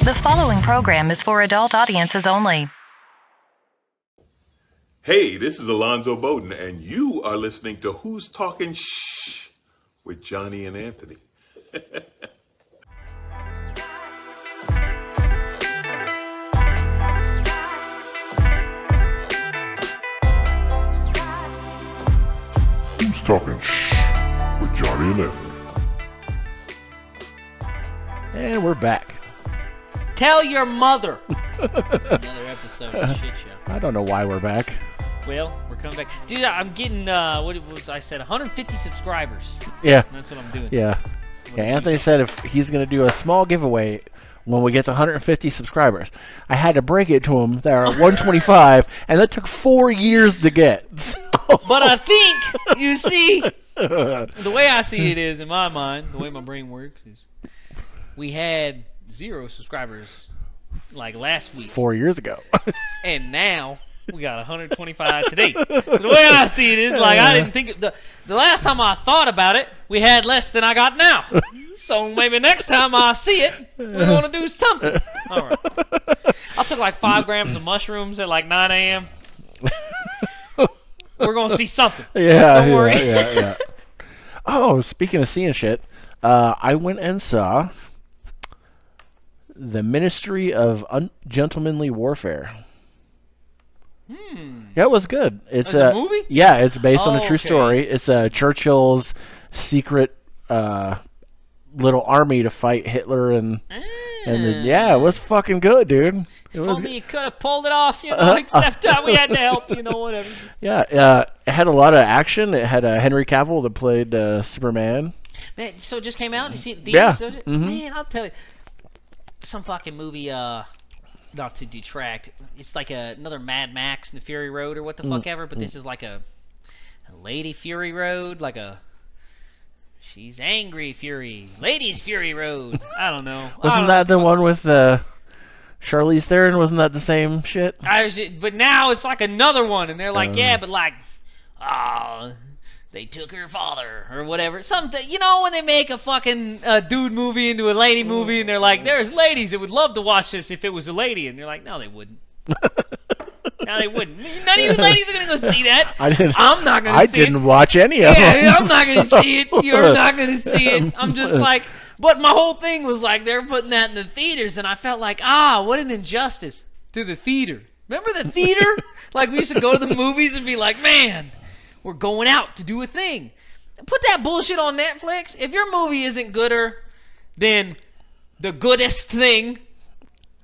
The following program is for adult audiences only. Hey, this is Alonzo Bowden, and you are listening to Who's Talking Shh with Johnny and Anthony. Who's Talking Shh with Johnny and Anthony. And we're back. Tell your mother. Another episode of Shit Show. I don't know why we're back. Well, we're coming back. Dude, I'm getting, what was I said, 150 subscribers. Yeah. That's what I'm doing. Yeah. Yeah, Anthony said if he's going to do a small giveaway when we get to 150 subscribers. I had to break it to him. They're at 125, and that took 4 years to get. So. But I think, you see, the way I see it is, in my mind, the way my brain works is, we had 0 subscribers like last week. 4 years ago. And now we got 125 today. So the way I see it is like I didn't think the last time I thought about it, we had less than I got now. So maybe next time I see it, we're gonna do something. All right. I took like 5 grams of mushrooms at like 9 a.m. We're gonna see something. Yeah. Don't worry. Yeah. Oh, speaking of seeing shit, I went and saw The Ministry of Ungentlemanly Warfare. Yeah, it was good. It's a movie? Yeah, it's based on a true okay. story. It's Churchill's secret little army to fight Hitler and yeah, it was fucking good, dude. If only you could have pulled it off, except we had to help, whatever. Yeah, it had a lot of action. It had Henry Cavill that played Superman. Man, so it just came out? You see it? Yeah. Mm-hmm. Man, I'll tell you. Some fucking movie, not to detract, it's like another Mad Max and the Fury Road or what the fuck ever, but this is like a Lady Fury Road, like a she's angry Fury, Ladies Fury Road. I don't know. Wasn't that the one with Charlize Theron? Wasn't that the same shit? But now it's like another one, and they're like, yeah, but like, they took her father or whatever. Something, when they make a fucking dude movie into a lady movie, and they're like, there's ladies that would love to watch this if it was a lady, and they're like, no, they wouldn't. No, they wouldn't. None of you ladies are gonna go see that. I'm not gonna see it. I didn't watch any of them. Yeah, I'm not gonna see it. You're not gonna see it. I'm just like, but my whole thing was like, they're putting that in the theaters, and I felt like, what an injustice to the theater. Remember the theater? Like, we used to go to the movies and be like, man, we're going out to do a thing. Put that bullshit on Netflix. If your movie isn't gooder than the goodest thing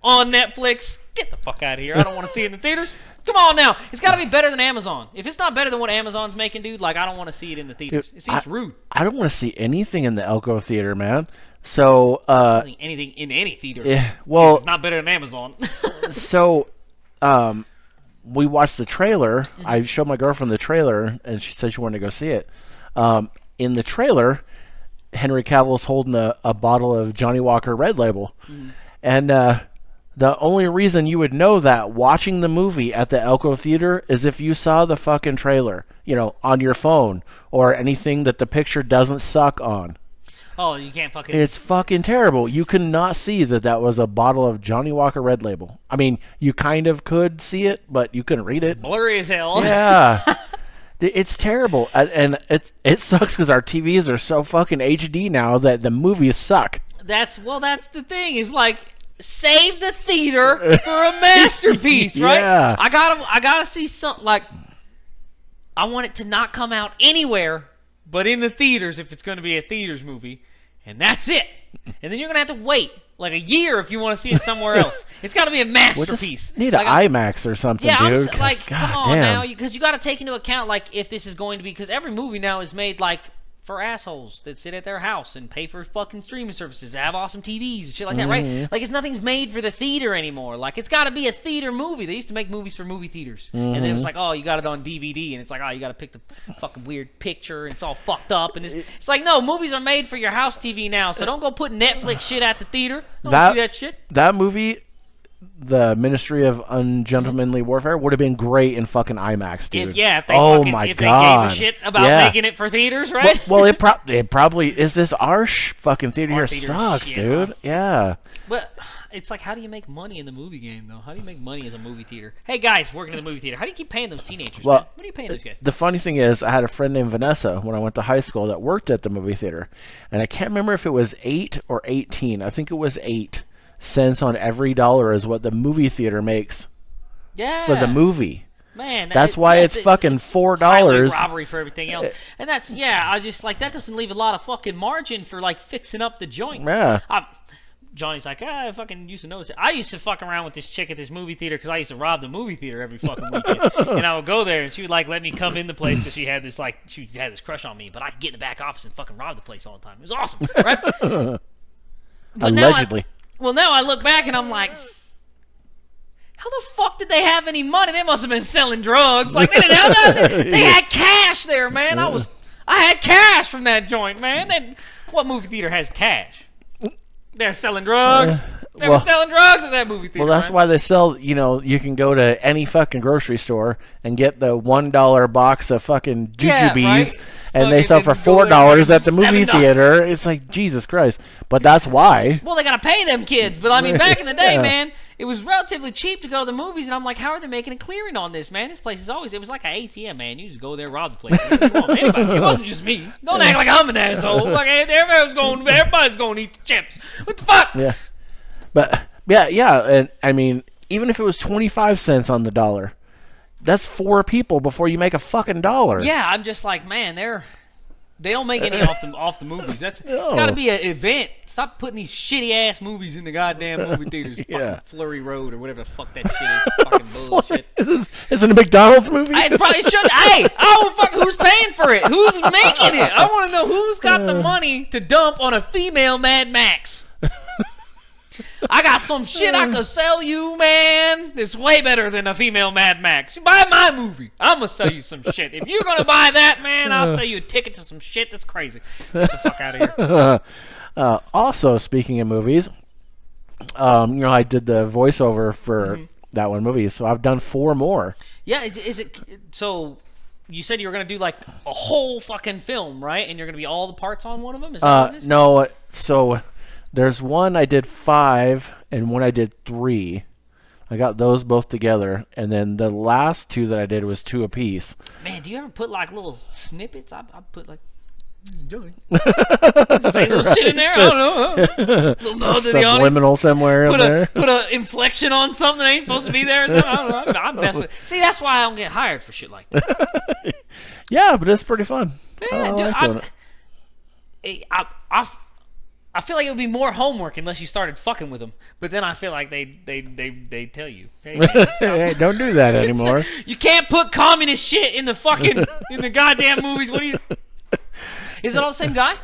on Netflix, get the fuck out of here. I don't want to see it in the theaters. Come on now. It's got to be better than Amazon. If it's not better than what Amazon's making, dude, like, I don't want to see it in the theaters. It seems rude. I don't want to see anything in the Elko Theater, man. So, anything in any theater. Yeah, well, it's not better than Amazon. So, we watched the trailer. Mm-hmm. I showed my girlfriend the trailer, and she said she wanted to go see it. In the trailer, Henry Cavill's holding a bottle of Johnny Walker Red Label. Mm-hmm. And the only reason you would know that watching the movie at the Elko Theater is if you saw the fucking trailer, on your phone or anything that the picture doesn't suck on. Oh, you can't fucking... It's fucking terrible. You could not see that was a bottle of Johnny Walker Red Label. I mean, you kind of could see it, but you couldn't read it. Blurry as hell. Yeah. It's terrible. And it sucks because our TVs are so fucking HD now that the movies suck. That's the thing. Is like, save the theater for a masterpiece, right? Yeah. I gotta see something like... I want it to not come out anywhere but in the theaters if it's going to be a theaters movie, and that's it. And then you're going to have to wait like a year if you want to see it somewhere else. It's got to be a masterpiece. Need an IMAX or something, dude. Come on now, because you got to take into account like if this is going to be, because every movie now is made like for assholes that sit at their house and pay for fucking streaming services, have awesome TVs and shit like that, right? Like, nothing's made for the theater anymore. Like, it's got to be a theater movie. They used to make movies for movie theaters. And then it's like, oh, you got it on DVD, and it's like, oh, you got to pick the fucking weird picture, and it's all fucked up. And it's like, no, movies are made for your house TV now, so don't go put Netflix shit at the theater. Don't see that shit. That movie the Ministry of Ungentlemanly Warfare would have been great in fucking IMAX, dude. If they God. gave a shit about making it for theaters, right? Well, it probably is. This our fucking theater here theater sucks, shit, dude. huh? Yeah. But it's like, how do you make money in the movie game, though? How do you make money as a movie theater? Hey, guys, working in the movie theater, how do you keep paying those teenagers, Well, man? What are you paying those guys? The funny thing is, I had a friend named Vanessa when I went to high school that worked at the movie theater, and I can't remember if it was 8 or 18. I think it was 8 cents on every dollar is what the movie theater makes for the movie. Man, that's why it's fucking $4. Robbery for everything else, and that's I just like that doesn't leave a lot of fucking margin for like fixing up the joint. Yeah. Johnny's like, I fucking used to know this. I used to fuck around with this chick at this movie theater because I used to rob the movie theater every fucking weekend. And I would go there, and she would like let me come in the place because she had this crush on me. But I could get in the back office and fucking rob the place all the time. It was awesome, right? Allegedly. Now I look back and I'm like, how the fuck did they have any money? They must have been selling drugs. Like they didn't have that. They had cash there, man. I had cash from that joint, man. What movie theater has cash? They're selling drugs. They were selling drugs at that movie theater. Well, that's why they sell, you can go to any fucking grocery store and get the $1 box of fucking jujubes, right? and they sell for $4 at the movie theater. It's like, Jesus Christ. But that's why. Well, they got to pay them kids. But, I mean, back in the day, man, it was relatively cheap to go to the movies, and I'm like, how are they making a clearing on this, man? This place is always, it was like an ATM, man. You just go there, rob the place. Anybody. It wasn't just me. Don't act like I'm an asshole. Like, everybody's going to eat the chips. What the fuck? Yeah. But, yeah, and, I mean, even if it was 25 cents on the dollar, that's 4 people before you make a fucking dollar. Yeah, I'm just like, man, they don't make any off the movies. It's got to be an event. Stop putting these shitty ass movies in the goddamn movie theaters. Fucking Flurry Road or whatever the fuck that shit is. Fucking bullshit. Is it a McDonald's movie? It probably should. Hey, fuck, who's paying for it? Who's making it? I want to know who's got the money to dump on a female Mad Max. I got some shit I could sell you, man. It's way better than a female Mad Max. You buy my movie, I'm going to sell you some shit. If you're going to buy that, man, I'll sell you a ticket to some shit that's crazy. Get the fuck out of here. Also, speaking of movies, I did the voiceover for that one movie, so I've done 4 more. Yeah, is it so you said you were going to do like a whole fucking film, right? And you're going to be all the parts on one of them? Is that what it is? No, so there's one I did 5 and one I did 3. I got those both together, and then the last 2 that I did was 2 apiece. Man, do you ever put like little snippets? I put like Joey. Say little shit in there. I don't know. Little nod to the Subliminal somewhere in there. Put a inflection on something that ain't supposed to be there. Or something. I don't know. I'm messing with. See, that's why I don't get hired for shit like that. Yeah, but it's pretty fun. Yeah, dude, I feel like it would be more homework unless you started fucking with them. But then I feel like they tell you, hey, man, hey, don't do that anymore. You can't put communist shit in the goddamn movies. What do you? Is it all the same guy?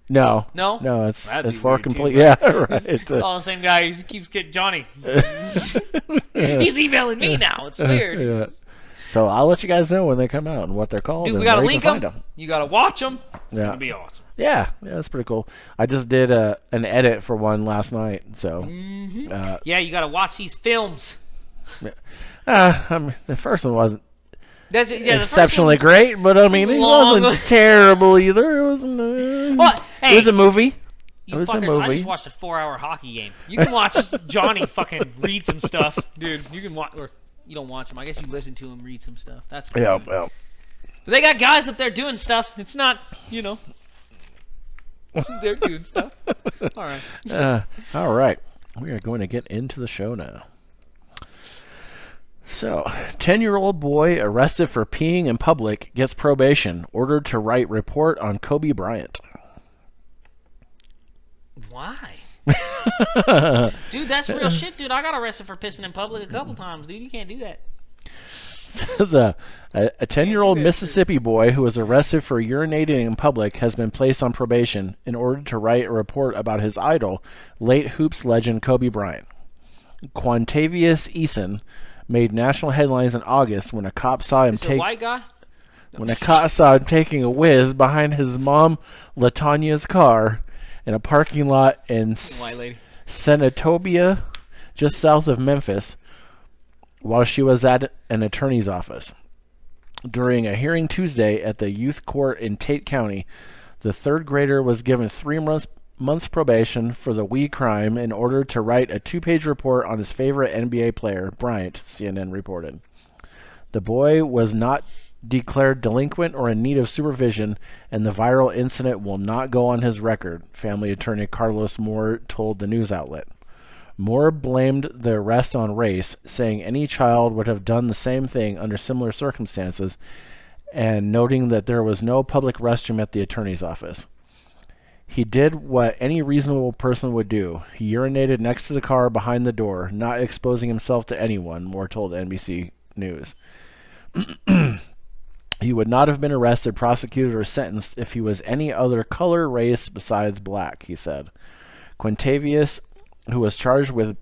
No, it's far complete. Yeah, right. It's all the same guy. He keeps getting Johnny. He's emailing me now. It's weird. Yeah. So I'll let you guys know when they come out and what they're called. Dude, we gotta link them. You gotta watch them. It's gonna be awesome. Yeah, that's pretty cool. I just did an edit for one last night, so. Yeah, you gotta watch these films. I mean, the first one wasn't exceptionally the great, but I mean, it wasn't terrible either. It wasn't. Hey, it was a movie. It was a movie. I just watched a 4-hour hockey game. You can watch Johnny fucking read some stuff, dude. You can watch, or you don't watch him. I guess you listen to him read some stuff. That's well. But they got guys up there doing stuff. It's not, they're doing stuff. All right. All right. We are going to get into the show now. So, 10-year-old boy arrested for peeing in public gets probation, ordered to write report on Kobe Bryant. Why? Dude, that's real shit, dude. I got arrested for pissing in public a couple times, dude. You can't do that. Says a 10-year-old Mississippi boy who was arrested for urinating in public has been placed on probation in order to write a report about his idol, late hoops legend Kobe Bryant. Quantavious Eason made national headlines in August when a cop saw him white guy? When a cop saw him taking a whiz behind his mom LaTanya's car in a parking lot in Senatobia, just south of Memphis, while she was at an attorney's office. During a hearing Tuesday at the youth court in Tate County, the third grader was given 3 months probation for the Wee crime in order to write a 2-page report on his favorite NBA player, Bryant, CNN reported. The boy was not declared delinquent or in need of supervision, and the viral incident will not go on his record, family attorney Carlos Moore told the news outlet. Moore blamed the arrest on race, saying any child would have done the same thing under similar circumstances, and noting that there was no public restroom at the attorney's office. He did what any reasonable person would do. He urinated next to the car behind the door, not exposing himself to anyone, Moore told NBC News. He would not have been arrested, prosecuted, or sentenced if he was any other color, race besides black, he said. Quintavious, who was charged with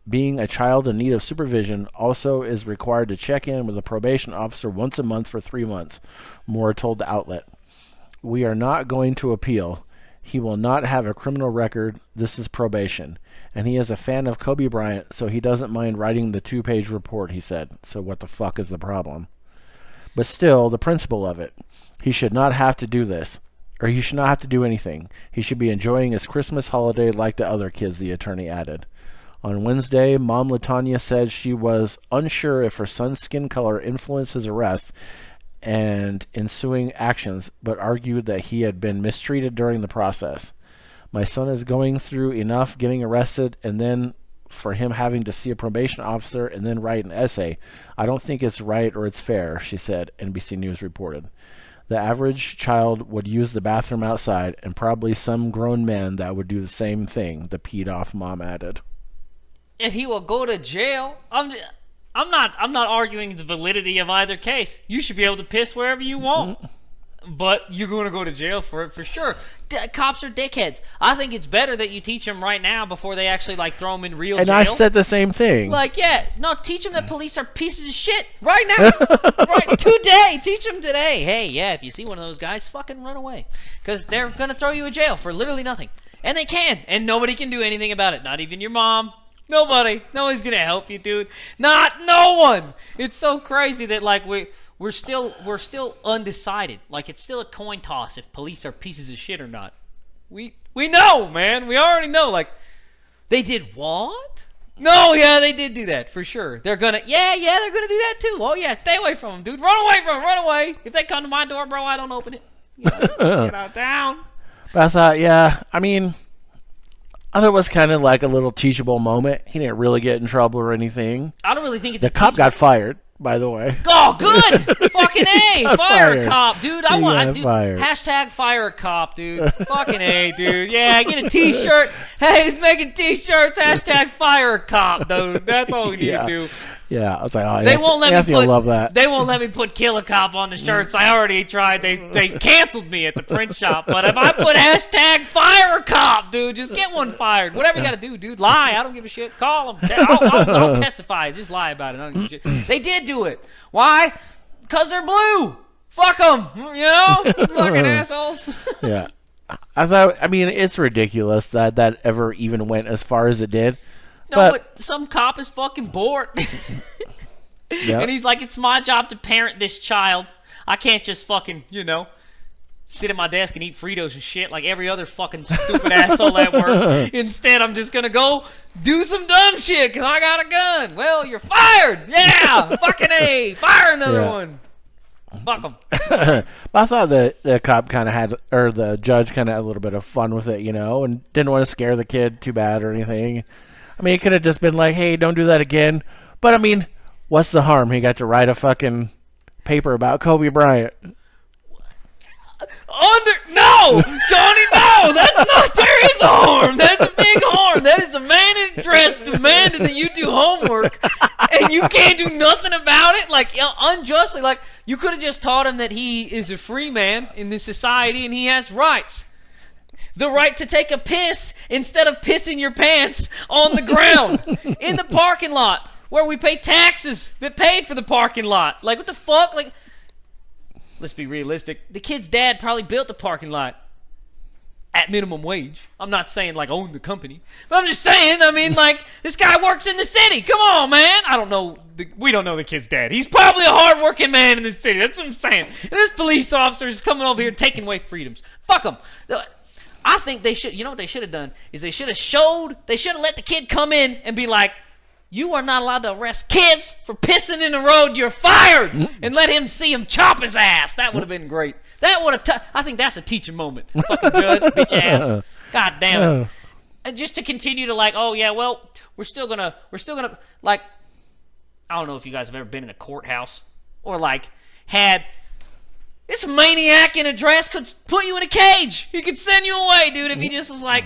being a child in need of supervision, also is required to check in with a probation officer once a month for 3 months, Moore told the outlet. We are not going to appeal. He will not have a criminal record. This is probation. And he is a fan of Kobe Bryant, so he doesn't mind writing the 2-page report, he said. So what the fuck is the problem? But still, the principle of it. He should not have to do this. Or he should not have to do anything. He should be enjoying his Christmas holiday like the other kids, the attorney added. On Wednesday, Mom LaTanya said she was unsure if her son's skin color influenced his arrest and ensuing actions, but argued that he had been mistreated during the process. My son is going through enough getting arrested, and then for him having to see a probation officer and then write an essay. I don't think it's right or it's fair, she said, NBC News reported. The average child would use the bathroom outside, and probably some grown men that would do the same thing, the peed-off mom added. And he will go to jail. I'm not arguing the validity of either case. You should be able to piss wherever you want. But you're going to go to jail for it for sure. Cops are dickheads. I think it's better that you teach them right now before they actually throw them in real jail. And I said the same thing. Teach them that police are pieces of shit right now. Right today. Teach them today. Hey, yeah, if you see one of those guys, fucking run away. Because they're going to throw you in jail for literally nothing. And they can. And nobody can do anything about it. Not even your mom. Nobody. Nobody's going to help you, dude. No one. It's so crazy that we're still undecided. It's still a coin toss if police are pieces of shit or not. We know, man. We already know. They did what? No, yeah, they did do that for sure. They're gonna, they're gonna do that too. Oh yeah, stay away from them, dude. Run away from them. Run away. If they come to my door, bro, I don't open it. Get out down. But I thought, I thought it was kind of like a little teachable moment. He didn't really get in trouble or anything. I don't really think it's the cop got fired, by the way. Oh, good! Fucking A! Fire a cop, dude. Fired. Hashtag fire a cop, dude. Fucking A, dude. Yeah, get a t-shirt. Hey, he's making t-shirts. Hashtag fire a cop, dude. That's all we need to do. Yeah, I was like, they won't let me put. Love that. They won't let me put "kill a cop" on the shirts. I already tried. They canceled me at the print shop. But if I put hashtag fire a cop, dude, just get one fired. Whatever you got to do, dude. Lie. I don't give a shit. Call them. I'll testify. Just lie about it. I don't give a shit. They did do it. Why? Because they're blue. Fuck them. You know, fucking assholes. Yeah. I thought. I mean, it's ridiculous that ever even went as far as it did. No, but some cop is fucking bored. Yep. And he's like, it's my job to parent this child. I can't just fucking, sit at my desk and eat Fritos and shit like every other fucking stupid asshole at work. Instead, I'm just going to go do some dumb shit because I got a gun. Well, you're fired. Yeah, fucking A. Fire another one. Fuck them. I thought the cop kind of had, or the judge kind of had a little bit of fun with it, and didn't want to scare the kid too bad or anything. I mean, it could have just been like, hey, don't do that again. But, I mean, what's the harm? He got to write a fucking paper about Kobe Bryant. No! Johnny, no! That's not, there is a harm! That's a big harm! That is the man in a dress demanding that you do homework, and you can't do nothing about it? Unjustly. You could have just taught him that he is a free man in this society, and he has rights. The right to take a piss instead of pissing your pants on the ground in the parking lot where we pay taxes that paid for the parking lot. What the fuck? Let's be realistic. The kid's dad probably built the parking lot. at minimum wage. I'm not saying like own the company, but I'm just saying, I mean, like, this guy works in the city. Come on, man. I don't know. We don't know the kid's dad. He's probably a hard-working man in the city. That's what I'm saying. And this police officer is coming over here taking away freedoms. Fuck him. I think they should, you know what they should have done? Is they should have let the kid come in and be like, you are not allowed to arrest kids for pissing in the road. You're fired. And let him see him chop his ass. That would have been great. That would have. I think that's a teaching moment. Fucking judge, bitch ass. God damn it. And just to continue to like, oh yeah, well, we're still gonna like. I don't know if you guys have ever been in a courthouse or like had this maniac in a dress could put you in a cage. He could send you away, dude, if he just was like.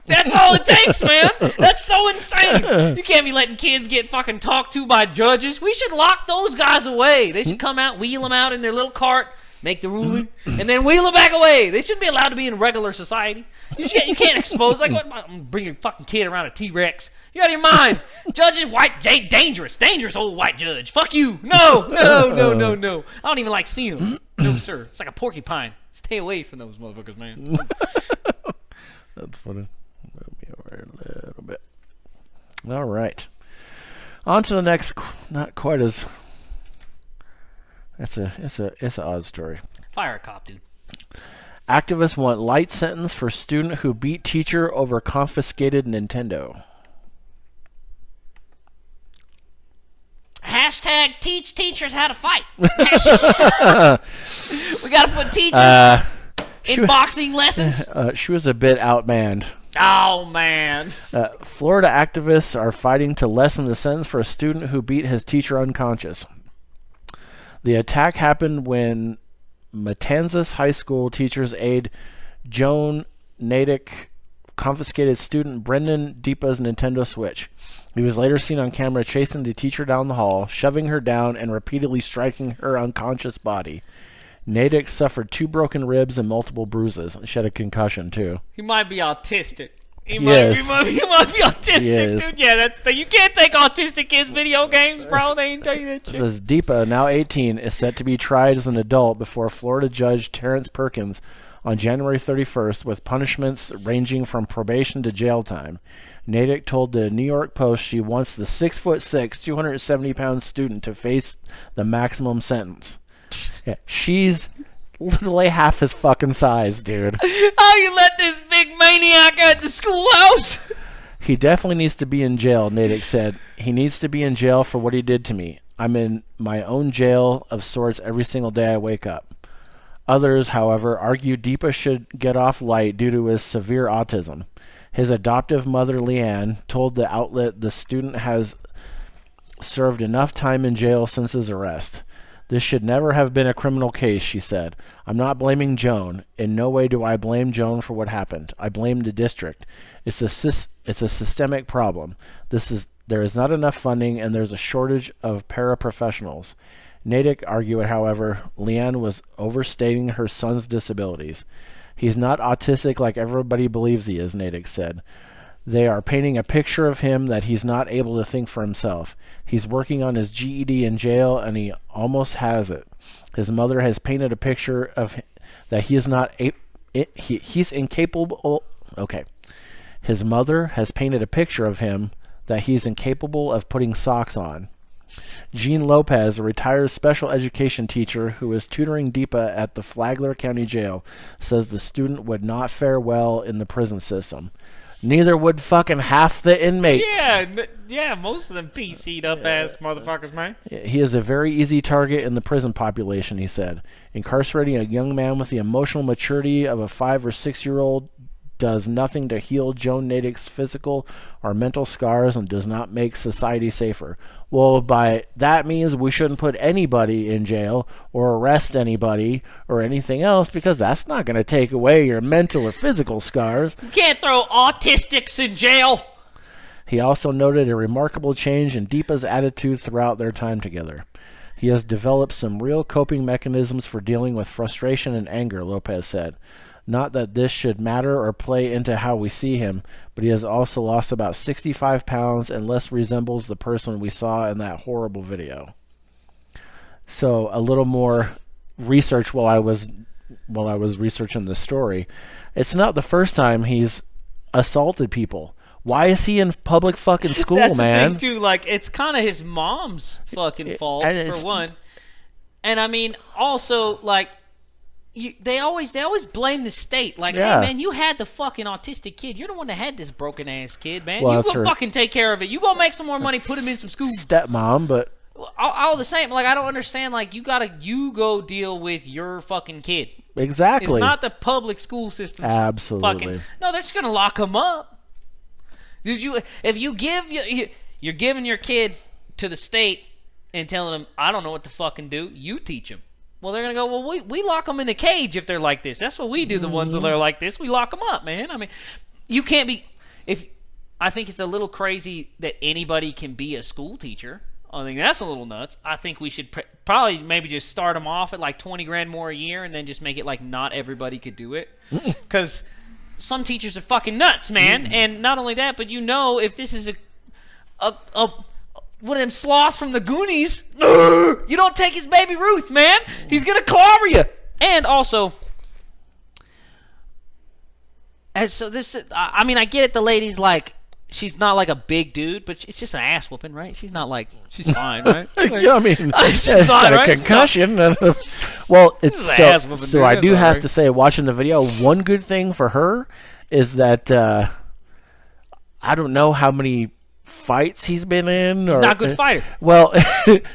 That's all it takes, man. That's so insane. You can't be letting kids get fucking talked to by judges. We should lock those guys away. They should come out, wheel them out in their little cart, make the ruling, and then wheel them back away. They shouldn't be allowed to be in regular society. You can't expose. Like, what, I'm bringing a fucking kid around a T-Rex. You out of your mind. Judge is white, dangerous old white judge. Fuck you. No. I don't even like seeing them. No, sir. It's like a porcupine. Stay away from those motherfuckers, man. That's funny. A little bit. All right. On to the next. Not quite as. It's an odd story. Fire a cop, dude. Activists want light sentence for student who beat teacher over confiscated Nintendo. Hashtag teach teachers how to fight. We gotta put teachers in boxing lessons. She was a bit outmanned. Oh, man. Florida activists are fighting to lessen the sentence for a student who beat his teacher unconscious. The attack happened when Matanzas High School teacher's aide Joan Natick confiscated student Brendan Deepa's Nintendo Switch. He was later seen on camera chasing the teacher down the hall, shoving her down, and repeatedly striking her unconscious body. Natick suffered 2 broken ribs and multiple bruises. She had a concussion, too. He might be autistic. He might be autistic, dude. Yeah, you can't take autistic kids' video games, bro. They ain't tell you that shit. It says Deepa, now 18, is set to be tried as an adult before Florida Judge Terrence Perkins on January 31st with punishments ranging from probation to jail time. Natick told the New York Post she wants the 6'6", 270-pound student to face the maximum sentence. Yeah, she's literally half his fucking size, dude. How you let this big maniac at the schoolhouse? He definitely needs to be in jail, Natick said. He needs to be in jail for what he did to me. I'm in my own jail of sorts every single day I wake up. Others, however, argue Deepa should get off light due to his severe autism. His adoptive mother, Leanne, told the outlet the student has served enough time in jail since his arrest. This should never have been a criminal case, she said. I'm not blaming Joan. In no way do I blame Joan for what happened. I blame the district. It's a systemic problem. There is not enough funding, and there's a shortage of paraprofessionals. Natick argued, however, Leanne was overstating her son's disabilities. He's not autistic like everybody believes he is, Natick said. They are painting a picture of him that he's not able to think for himself. He's working on his GED in jail, and he almost has it. His mother has painted a picture of that he is not he's incapable. Okay. His mother has painted a picture of him that he's incapable of putting socks on. Jean Lopez, a retired special education teacher who is tutoring Deepa at the Flagler County Jail, says the student would not fare well in the prison system. Neither would fucking half the inmates. Yeah, most of them PC'd up ass motherfuckers, man. He is a very easy target in the prison population, he said. Incarcerating a young man with the emotional maturity of a 5 or 6 year old does nothing to heal Joan Natick's physical or mental scars and does not make society safer. Well, by that means we shouldn't put anybody in jail or arrest anybody or anything else, because that's not going to take away your mental or physical scars. You can't throw autistics in jail. He also noted a remarkable change in Deepa's attitude throughout their time together. He has developed some real coping mechanisms for dealing with frustration and anger, Lopez said. Not that this should matter or play into how we see him, but he has also lost about 65 pounds and less resembles the person we saw in that horrible video. So a little more research while I was while I was researching this story. It's not the first time he's assaulted people. Why is he in public fucking school, That's man? the thing, too. Like, it's kind of his mom's fucking fault, for one. And, I mean, also, like, they always blame the state. Like, Yeah. hey, man, you had the fucking autistic kid. You're the one that had this broken-ass kid, man. Well, You that's go her fucking take care of it. You go make some more money, put him in some school. Stepmom, but All the same. Like, I don't understand. Like, you go deal with your fucking kid. exactly. It's not the public school system. Absolutely. No, they're just gonna lock him up. If you give you're giving your kid to the state and telling them, I don't know what to fucking do. You teach them. Well, they're gonna go. Well, we lock them in a cage if they're like this. That's what we do. The ones that are like this, we lock them up, man. I mean, you can't be. I think it's a little crazy that anybody can be a school teacher. I think that's a little nuts. I think we should probably maybe just start them off at like 20 grand more a year and then just make it like not everybody could do it. Because some teachers are fucking nuts, man. And not only that, but if this is a one of them sloths from the Goonies, you don't take his baby Ruth, man. He's going to clobber you. And also, I get it. The lady's like, she's not like a big dude, but it's just an ass whooping, right? She's not like, she's fine, right? Yeah, I mean, she's she's fine, got a right? concussion. Well, This is an ass whooping, so dude. I That's do all have right. to say, watching the video, one good thing for her is that I don't know how many fights he's been in. Or, not a good fighter. Well,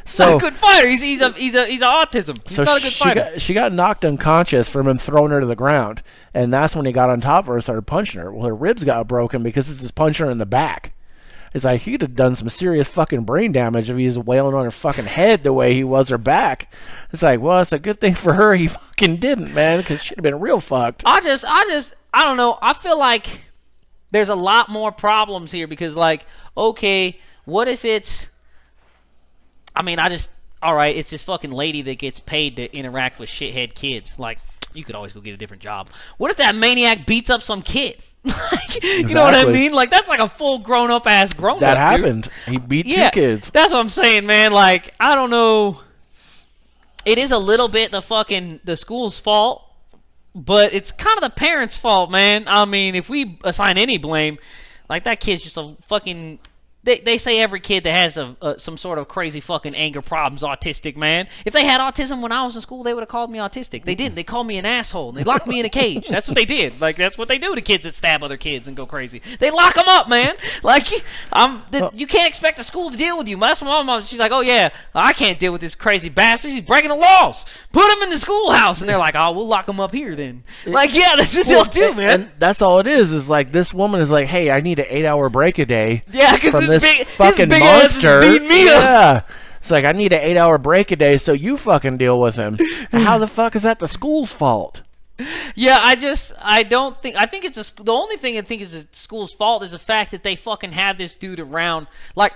so Not a good fighter. He's autism. He's so not a good fighter. she got knocked unconscious from him throwing her to the ground, and that's when he got on top of her and started punching her. Well, her ribs got broken because it's just punching her in the back. It's like he could have done some serious fucking brain damage if he was wailing on her fucking head the way he was her back. It's like, well, it's a good thing for her he fucking didn't, man, because she'd have been real fucked. I don't know. I feel like there's a lot more problems here because, like, okay, what if it's... all right, it's this fucking lady that gets paid to interact with shithead kids. Like, you could always go get a different job. What if that maniac beats up some kid? Like, you know what I Exactly. mean? Like, that's like a full grown-up ass grown-up, That dude. happened. He beat two kids. That's what I'm saying, man. Like, I don't know. It is a little bit the school's fault, but it's kind of the parents' fault, man. I mean, if we assign any blame, like, that kid's just a fucking... They say every kid that has some sort of crazy fucking anger problem's autistic, man. If they had autism when I was in school, they would have called me autistic. They didn't. They called me an asshole, and they locked me in a cage. That's what they did. Like, that's what they do to kids that stab other kids and go crazy. They lock them up, man. Like, you can't expect a school to deal with you. That's what my mom, she's like, oh, yeah, I can't deal with this crazy bastard. He's breaking the laws. Put him in the schoolhouse. And they're like, oh, we'll lock him up here then. Like, yeah, that's what they'll do, man. And that's all it is like this woman is like, hey, I need an 8-hour break a day. Yeah, because this fucking big ass is monster. beating me up. Yeah. It's like, I need an 8-hour break a day, so you fucking deal with him. How the fuck is that the school's fault? Yeah, I think it's the only thing I think is the school's fault is the fact that they fucking have this dude around. Like,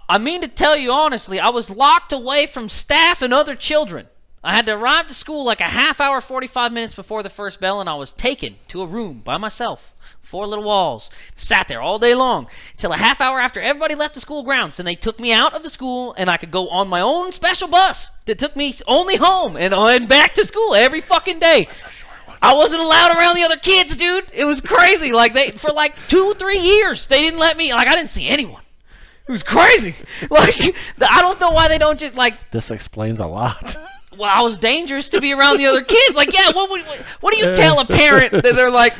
I mean to tell you honestly, I was locked away from staff and other children. I had to arrive to school like a half hour, 45 minutes before the first bell, and I was taken to a room by myself. 4 little walls. Sat there all day long until a half hour after everybody left the school grounds. Then they took me out of the school, and I could go on my own special bus that took me only home and back to school every fucking day. I wasn't allowed around the other kids, dude. It was crazy. Like, for like 2-3 years, they didn't let me. Like, I didn't see anyone. It was crazy. Like, I don't know why they don't just like. This explains a lot. Well, I was dangerous to be around the other kids. Like, yeah, what do you tell a parent that they're like,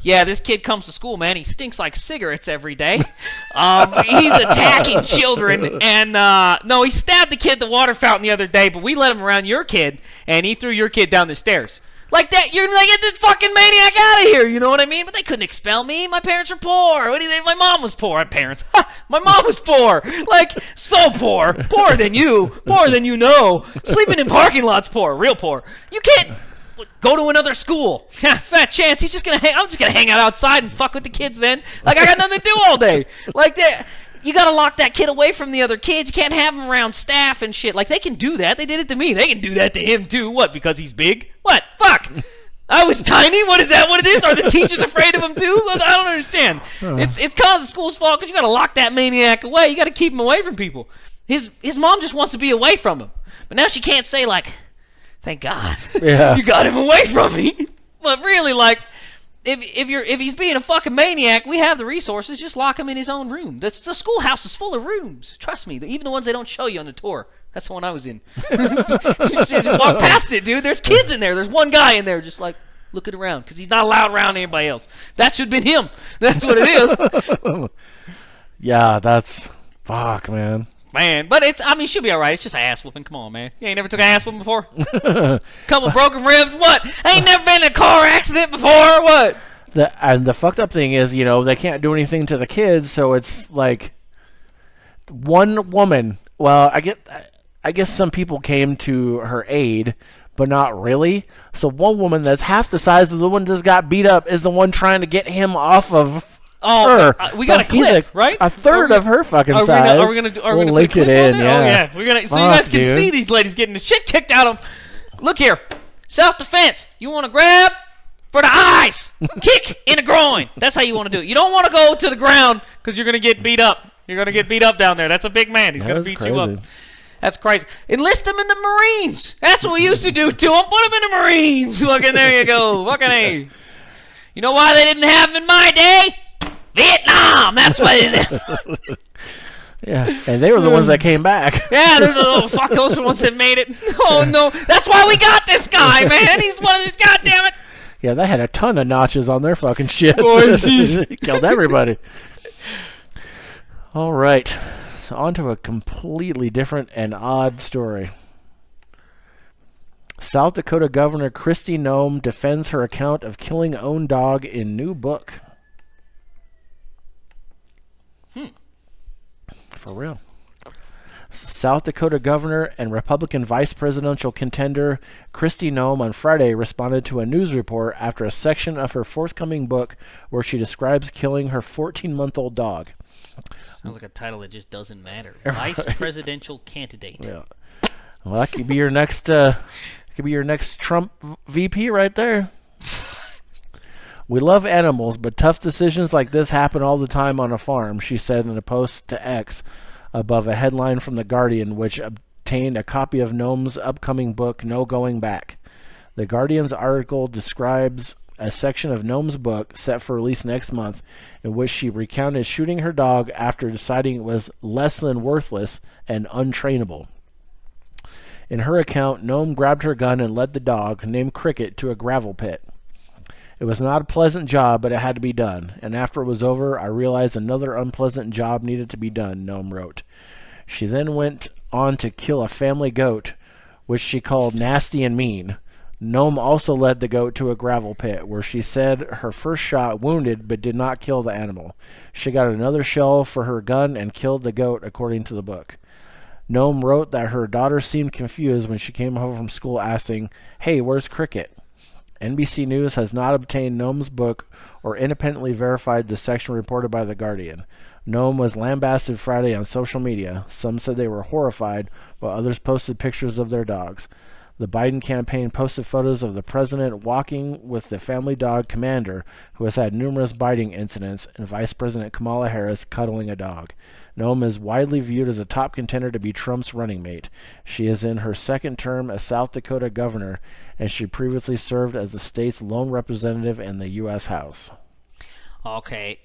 yeah, this kid comes to school, man. He stinks like cigarettes every day. He's attacking children. And, no, he stabbed the kid at the water fountain the other day, but we let him around your kid, and he threw your kid down the stairs. Like that, you're like, get this fucking maniac out of here, you know what I mean? But they couldn't expel me. My parents were poor. What do you think? My mom was poor. Parents. My mom was poor. Like, so poor. Poorer than you. Poorer than you know. Sleeping in parking lots poor. Real poor. You can't go to another school. Fat chance. I'm just gonna hang out outside and fuck with the kids then. Like, I got nothing to do all day. Like that. You gotta lock that kid away from the other kids. You can't have him around staff and shit. Like, they can do that. They did it to me. They can do that to him too. What? Because he's big? What? Fuck. I was tiny. What is that? What it is? Are the teachers afraid of him too? I don't understand. It's kind of the school's fault because you gotta lock that maniac away. You gotta keep him away from people. His mom just wants to be away from him, but now she can't say like, Thank God. Yeah. You got him away from me. But really, like, if he's being a fucking maniac, we have the resources. Just lock him in his own room. The schoolhouse is full of rooms. Trust me. Even the ones they don't show you on the tour. That's the one I was in. Just walk past it, dude. There's kids in there. There's one guy in there just like looking around because he's not allowed around anybody else. That should have been him. That's what it is. Yeah, that's... Fuck, man. Man, but she'll be all right. It's just an ass whooping. Come on, man. You ain't never took an ass whooping before? Couple broken ribs. What? Ain't never been in a car accident before? What? And the fucked up thing is, they can't do anything to the kids, so it's like one woman. Well, I guess some people came to her aid, but not really. So one woman that's half the size of the one that just got beat up is the one trying to get him off of... her. We got a clip, right? A third of her fucking size. Are we gonna link it in? Yeah. Oh yeah. We're gonna. So you guys can see these ladies getting the shit kicked out of them. Look here, self-defense. You want to grab for the eyes, kick in the groin. That's how you want to do it. You don't want to go to the ground because you're gonna get beat up. You're gonna get beat up down there. That's a big man. He's gonna beat you up. That's crazy. Enlist them in the Marines. That's what we used to do to them. Put them in the Marines. Fucking there you go. Fucking A. You know why they didn't have them in my day? Vietnam, that's what it is. Yeah, and they were the ones that came back. Yeah, fuck those ones that made it. Oh no, that's why we got this guy, man. He's one of these. God damn it. Yeah, they had a ton of notches on their fucking shit. Killed everybody. All right, so on to a completely different and odd story. South Dakota Governor Kristi Noem defends her account of killing own dog in new book. For real. South Dakota Governor and Republican vice presidential contender Kristi Noem on Friday responded to a news report after a section of her forthcoming book where she describes killing her 14-month-old dog. Sounds like a title that just doesn't matter. Vice presidential candidate. Yeah. Well, that could be your next Trump VP right there. We love animals, but tough decisions like this happen all the time on a farm, she said in a post to X above a headline from The Guardian, which obtained a copy of Noem's upcoming book, No Going Back. The Guardian's article describes a section of Noem's book, set for release next month, in which she recounted shooting her dog after deciding it was less than worthless and untrainable. In her account, Noem grabbed her gun and led the dog, named Cricket, to a gravel pit. It was not a pleasant job, but it had to be done, and after it was over, I realized another unpleasant job needed to be done, Noem wrote. She then went on to kill a family goat, which she called nasty and mean. Noem also led the goat to a gravel pit, where she said her first shot wounded but did not kill the animal. She got another shell for her gun and killed the goat, according to the book. Noem wrote that her daughter seemed confused when she came home from school asking, "Hey, where's Cricket?" NBC News has not obtained Noem's book or independently verified the section reported by The Guardian. Noem was lambasted Friday on social media. Some said they were horrified, while others posted pictures of their dogs. The Biden campaign posted photos of the president walking with the family dog Commander, who has had numerous biting incidents, and Vice President Kamala Harris cuddling a dog. Noem is widely viewed as a top contender to be Trump's running mate. She is in her second term as South Dakota governor, and she previously served as the state's lone representative in the U.S. House. Okay,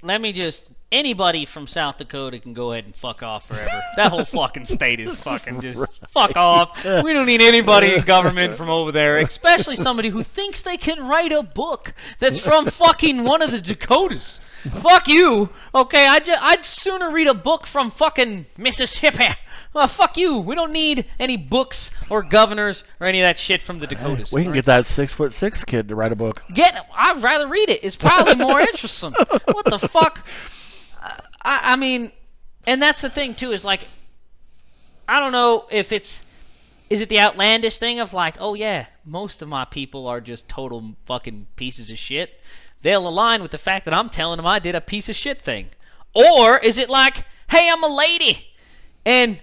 anybody from South Dakota can go ahead and fuck off forever. That whole fucking state is fucking just fuck off. We don't need anybody in government from over there, especially somebody who thinks they can write a book that's from fucking one of the Dakotas. Fuck you. Okay, I'd sooner read a book from fucking Mississippi. Fuck you. We don't need any books or governors or any of that shit from the Dakotas. We can get that 6'6" kid to write a book. I'd rather read it. It's probably more interesting. What the fuck? I mean, and that's the thing too, is like, I don't know if is it the outlandish thing of like, oh yeah, most of my people are just total fucking pieces of shit. They'll align with the fact that I'm telling them I did a piece of shit thing. Or is it like, hey, I'm a lady, and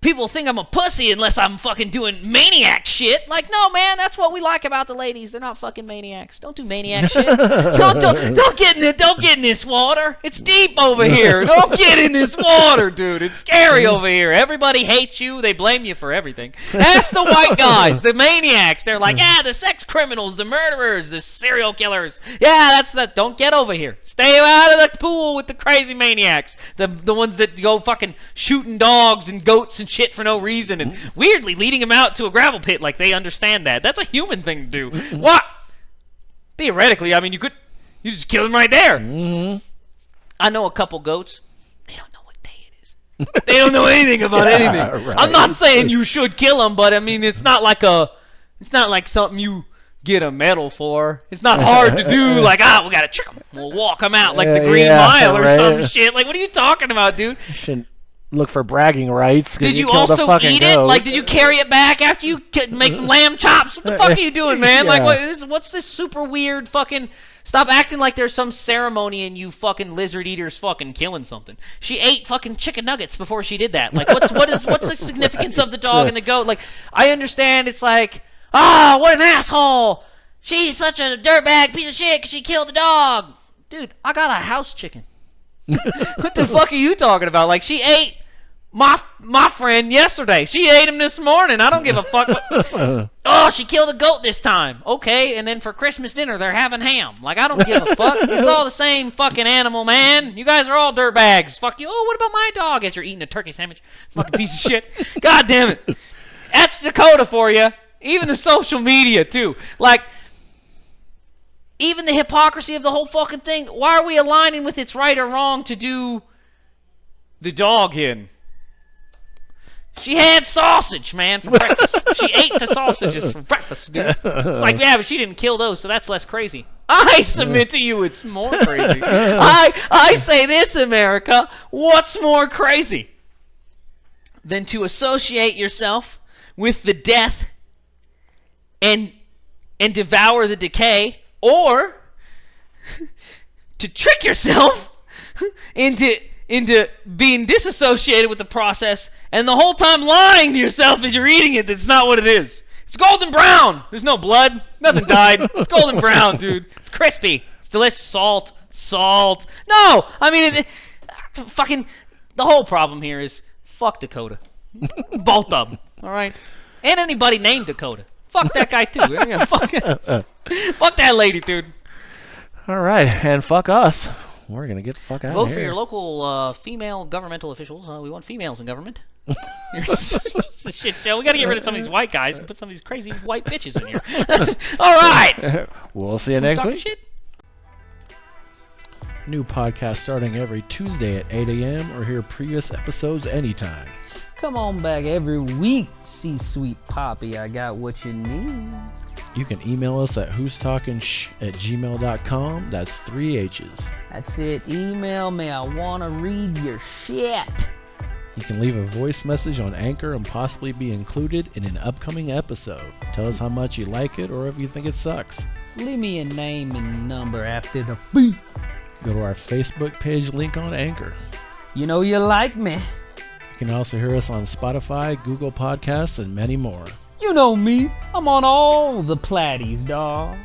people think I'm a pussy unless I'm fucking doing maniac shit. Like, no, man, that's what we like about the ladies. They're not fucking maniacs. Don't do maniac shit. Don't get in this water. It's deep over here. Don't get in this water, dude. It's scary over here. Everybody hates you. They blame you for everything. Ask the white guys, the maniacs. They're like, the sex criminals, the murderers, the serial killers. Yeah, that's the. Don't get over here. Stay out of the pool with the crazy maniacs. The ones that go fucking shooting dogs and goats and shit for no reason and weirdly leading them out to a gravel pit like they understand that. That's a human thing to do. What? Theoretically, I mean, you just kill them right there. I know a couple goats. They don't know what day it is. They don't know anything about anything. Right. I'm not saying you should kill them, but I mean, it's not like something you get a medal for. It's not hard to do. Like, we gotta trick them. We'll walk them out like the Green Mile or some shit. Like, what are you talking about, dude? You shouldn't look for bragging rights. Did you also eat it? Like, did you carry it back after you make some lamb chops? What the fuck are you doing, man? Like, what's this super weird fucking... Stop acting like there's some ceremony and you fucking lizard eaters fucking killing something. She ate fucking chicken nuggets before she did that. Like, what's the significance of the dog and the goat? Like, I understand it's like, what an asshole. She's such a dirtbag piece of shit because she killed the dog. Dude, I got a house chicken. What the fuck are you talking about? Like, she ate my friend yesterday. She ate him this morning. I don't give a fuck. She killed a goat this time. Okay, and then for Christmas dinner, they're having ham. Like, I don't give a fuck. It's all the same fucking animal, man. You guys are all dirtbags. Fuck you. Oh, what about my dog? As you're eating a turkey sandwich. Fucking piece of shit. God damn it. That's Dakota for you. Even the social media, too. Like... Even the hypocrisy of the whole fucking thing. Why are we aligning with it's right or wrong to do the dog hen? She had sausage, man, for breakfast. She ate the sausages for breakfast, dude. It's like, but she didn't kill those, so that's less crazy. I submit to you it's more crazy. I say this, America. What's more crazy than to associate yourself with the death and devour the decay, or to trick yourself into being disassociated with the process and the whole time lying to yourself as you're eating it that's not what it is. It's golden brown. There's no blood. Nothing died. It's golden brown, dude. It's crispy. It's delicious. Salt. No! I mean, fucking... The whole problem here is fuck Dakota. Both of them. All right? And anybody named Dakota. Fuck that guy, too. Fuck that lady, dude. All right, and fuck us. We're going to get the fuck out of here. Vote for your local female governmental officials. We want females in government. Shit show. We got to get rid of some of these white guys and put some of these crazy white bitches in here. All right. We'll see you next week. Shit. New podcast starting every Tuesday at 8 a.m. or hear previous episodes anytime. Come on back every week, C-Sweet Poppy. I got what you need. You can email us at who'stalkingshh@gmail.com. That's 3 H's. That's it. Email me. I want to read your shit. You can leave a voice message on Anchor and possibly be included in an upcoming episode. Tell us how much you like it or if you think it sucks. Leave me a name and number after the beep. Go to our Facebook page link on Anchor. You know you like me. You can also hear us on Spotify, Google Podcasts, and many more. You know me. I'm on all the platties, dawg.